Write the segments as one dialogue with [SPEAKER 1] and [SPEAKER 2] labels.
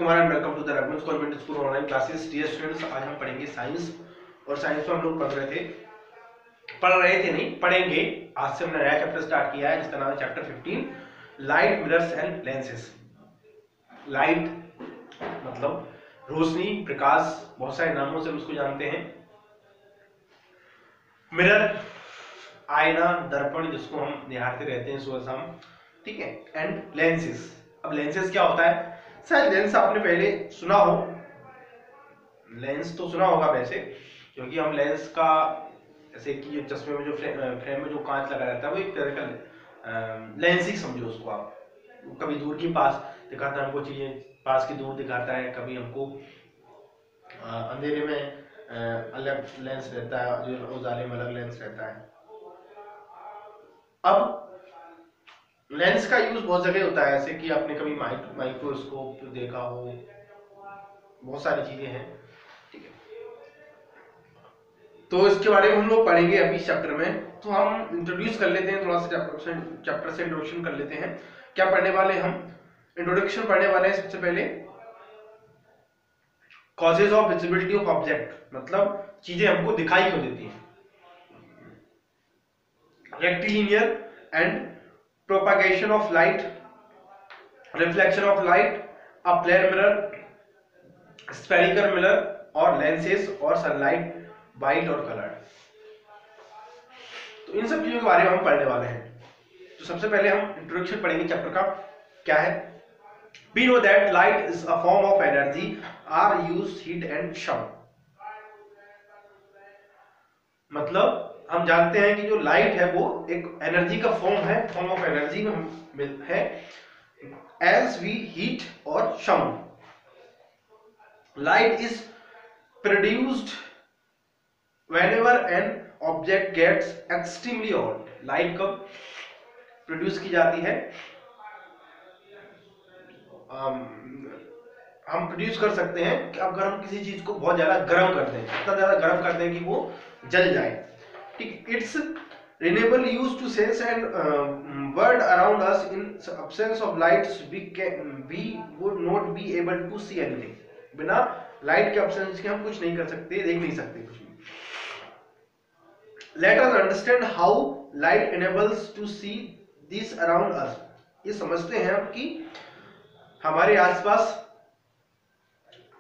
[SPEAKER 1] Kumar and welcome to the Raghuvansh convent school online classes. Dear students, आज हम पढ़ेंगे science. और साइंस में हम लोग पढ़ेंगे। आज से हमने नया चैप्टर स्टार्ट किया है जिसका नाम है chapter 15, light, mirrors and lenses. Light मतलब रोशनी, प्रकाश, बहुत सारे नामों से हम उसको जानते हैं। मिरर आईना, दर्पण, जिसको हम निहारते रहते हैं सुबह शाम, ठीक है। एंड लेंसेज, अब लेंसेज क्या होता है? शायद लेंस आपने पहले सुना हो, लेंस तो सुना होगा वैसे, क्योंकि हम लेंस का जैसे कि चश्मे में जो फ्रेम में जो कांच लगा रहता है वो एक तरह का लेंस ही समझो उसको आप। कभी दूर की पास दिखाता है हमको चीजें, पास की दूर दिखाता है, कभी हमको अंधेरे में अलग लेंस रहता है, जो उजाले में अलग लेंस रहता है। अब लेंस का यूज बहुत जगह होता है, ऐसे कि आपने कभी माइक्रोस्कोप देखा हो, बहुत सारी चीजें हैं, ठीक है। तो इसके बारे में हम लोग पढ़ेंगे अभी इस चैप्टर में। तो हम इंट्रोड्यूस कर लेते हैं, थोड़ा सा चैप्टर से इंट्रोडक्शन कर लेते हैं। क्या पढ़ने वाले हम? इंट्रोडक्शन पढ़ने वाले हैं सबसे पहले। Causes of visibility of object, मतलब चीजें हमको दिखाई क्यों देती हैं। Rectilinear and propagation of light, reflection of light, a plane mirror, spherical mirror और lenses और sunlight, white और colored। तो इन सब चीजों के बारे में हम पढ़ने वाले हैं। तो सबसे पहले हम इंट्रोडक्शन पढ़ेंगे चैप्टर का। क्या है? We know that light is a form of energy are used heat and sound। मतलब हम जानते हैं कि जो लाइट है वो एक एनर्जी का फॉर्म है, फॉर्म ऑफ एनर्जी में है, एज वी हीट और sound. Light is produced whenever an object gets extremely hot. Light कब प्रोड्यूस की जाती है? हम प्रोड्यूस कर सकते हैं कि अगर हम किसी चीज को बहुत ज्यादा गर्म कर दें, इतना ज्यादा गर्म कर दें कि वो जल जाए। Its renewable used to sense and world around us. In absence of lights, we would not be able to see anything। बिना लाइट के absence के हम कुछ नहीं कर सकते, देख नहीं सकते कुछ भी। Let us understand how light enables to see this around us। ये समझते हैं हम कि हमारे आसपास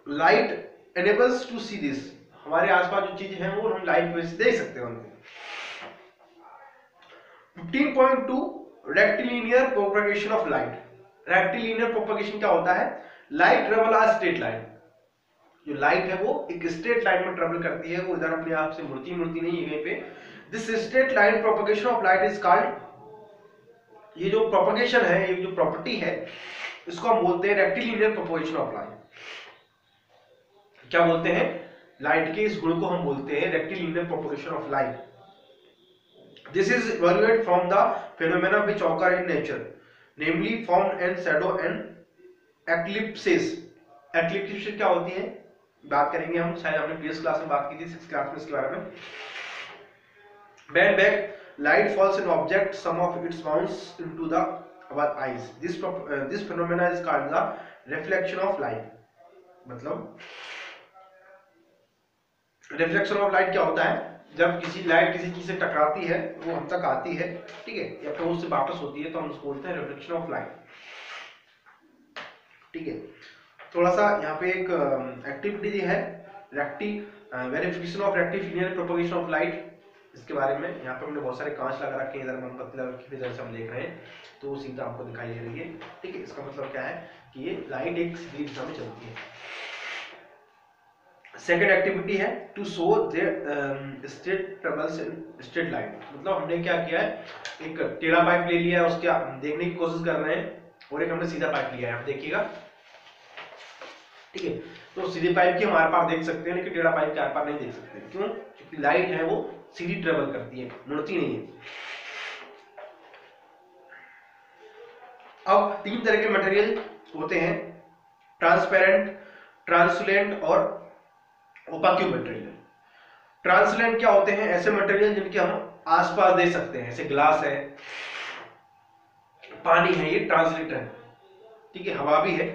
[SPEAKER 1] light enables to see this, हमारे आसपास जो चीजें हैं वो हम लाइट में से देख सकते हैं उनको। 15.2 rectilinear propagation of light. Rectilinear propagation क्या होता है? लाइट ट्रेवल आ स्ट्रेट लाइन। जो लाइट है वो एक स्ट्रेट लाइन में ट्रेवल करती है, वो इधर अपने आप से मुड़ती नहीं है कहीं पे। This straight line propagation of light is called, ये जो प्रोपगेशन है, ये जो प्रॉपर्टी है, इसको हम बोलते हैं रेक्टिलिनियर प्रोपगेशन ऑफ लाइट। क्या बोलते हैं? लाइट के इस गुण को हम बोलते हैं rectilinear propagation of light. This is evaluated from the phenomena which occur in nature, namely form and shadow and eclipses। Eclipses क्या होती है बात करेंगे हम, शायद हमने प्रीवियस क्लास में बात की थी, 6th क्लास में, इसके बारे में। When back light falls on object, some of it bounces into the our eyes। This phenomena is called the reflection of light। मतलब रिफ्लेक्शन ऑफ लाइट क्या होता है? जब किसी लाइट किसी चीज से टकराती है, वो हम तक आती है, ठीक है, या फिर उससे वापस होती है, तो हम उसको बोलते हैं रिफ्लेक्शन ऑफ लाइट, ठीक है। थोड़ा सा यहाँ पे एक एक्टिविटी है, verification of rectilinear propagation of light. इसके बारे में यहाँ पे हमने बहुत सारे कांच लगा रखे हैं, इधर मोमबत्ती लगा रखी है, इधर से हम देख रहे हैं, तो सीधा आपको दिखाई दे रही है, ठीक है। इसका मतलब क्या है कि ये लाइट एक सीधी दिशा में चलती है। सेकेंड एक्टिविटी है to show straight travels in straight line. मतलब हमने क्या किया है, एक टेढ़ा पाइप ले लिया है, उसके देखने की कोशिश कर रहे हैं, और एक हमने सीधा पाइप लिया है, आप देखिएगा, ठीक है। तो सीधे पाइप की हम आर पार देख सकते हैं, लेकिन टेढ़ा पाइप के आर पार नहीं देख सकते। क्यों? क्योंकि लाइट है वो सीधी ट्रेवल करती है, मुड़ती नहीं है। अब 3 तरह के मटेरियल होते हैं, ट्रांसपेरेंट, ट्रांसलुसेंट और ओपाक मटेरियल। ट्रांसलेंट क्या होते हैं? ऐसे मटेरियल जिनके हम आसपास देख सकते हैं, जैसे ग्लास है, पानी है, ये ट्रांसलेंट है, ठीक है, हवा भी है,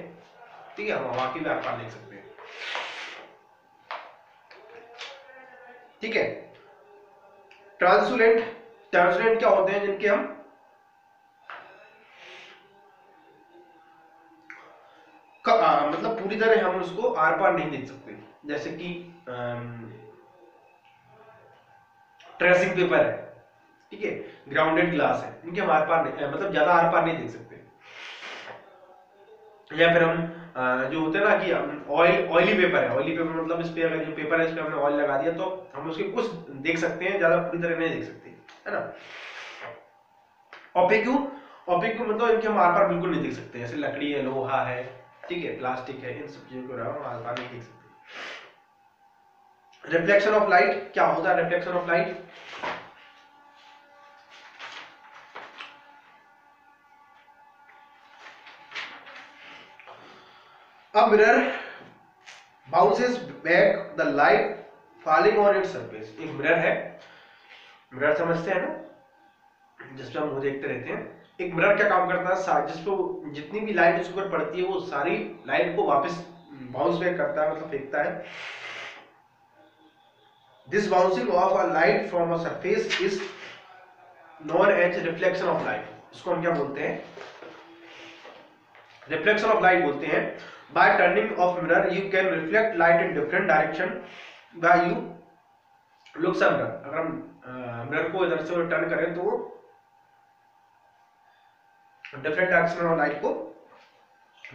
[SPEAKER 1] ठीक है, हम हवा की भी आर पार देख सकते हैं। ठीक है, ट्रांसुलेंट, ट्रांसुलेंट क्या होते हैं, जिनके हम मतलब पूरी तरह हम उसको आर पार नहीं देख सकते, जैसे कि ट्रेसिंग पेपर है, ठीक है, ग्राउंडेड ग्लास है, इनके हम आर पार मतलब ज्यादा आर पार नहीं देख सकते। या फिर हम जो होते हैं ना कि ऑयली पेपर है, ऑयली पेपर मतलब इस पे अगर जो पेपर है इस पे हमने ऑयल लगा दिया तो हम उसके कुछ देख सकते हैं, ज्यादा पूरी तरह नहीं देख सकते, है ना। ओपेक्यू, ओपेक्यू मतलब इनके हम आर पार बिल्कुल नहीं देख सकते, जैसे लकड़ी है, लोहा है, ठीक है, प्लास्टिक है, इन सब चीजों को हम आर पार नहीं देख सकते। रिफ्लेक्शन ऑफ लाइट, क्या होता है reflection of light? A mirror bounces back the light falling on its surface। एक मिरर है, मिरर समझते हैं ना, जिसपे हम मुंह देखते रहते हैं। एक मिरर क्या काम करता है, जिसपे जितनी भी लाइट उसके ऊपर पड़ती है वो सारी लाइट को वापस बाउंस बैक करता है, मतलब फेंकता है। This bouncing off a light from a surface is known as reflection of light. इसको हम क्या बोलते हैं, रिफ्लेक्शन ऑफ लाइट बोलते हैं। By turning of mirror, you can reflect light in different direction. By you looks a mirror, अगर हम mirror को इधर से टर्न करें तो डिफरेंट डायरेक्शन में लाइट को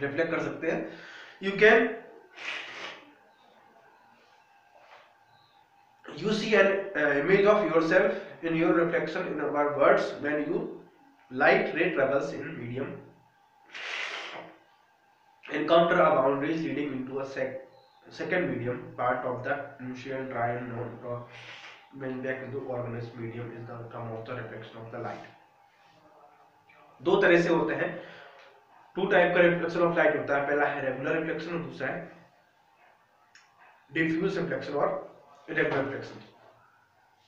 [SPEAKER 1] रिफ्लेक्ट कर सकते हैं। You can you see an image of yourself in your reflection in our words when you light ray travels in medium encounter a boundaries leading into a second medium part of the initial dry and non when back into organized medium is the outcome of the reflection of the light। दो तरह से होते हैं, to type का reflection of light होता है, पहला है रेगुलर रिफ्लेक्शन और दूसरा है डिफ्यूज रिफ्लेक्शन और इरेगुलर रिफ्लेक्शन।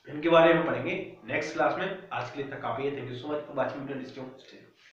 [SPEAKER 1] इनके बारे में पढ़ेंगे नेक्स्ट क्लास में। आज के लिए इतना काफी है। Thank you so much for watching video.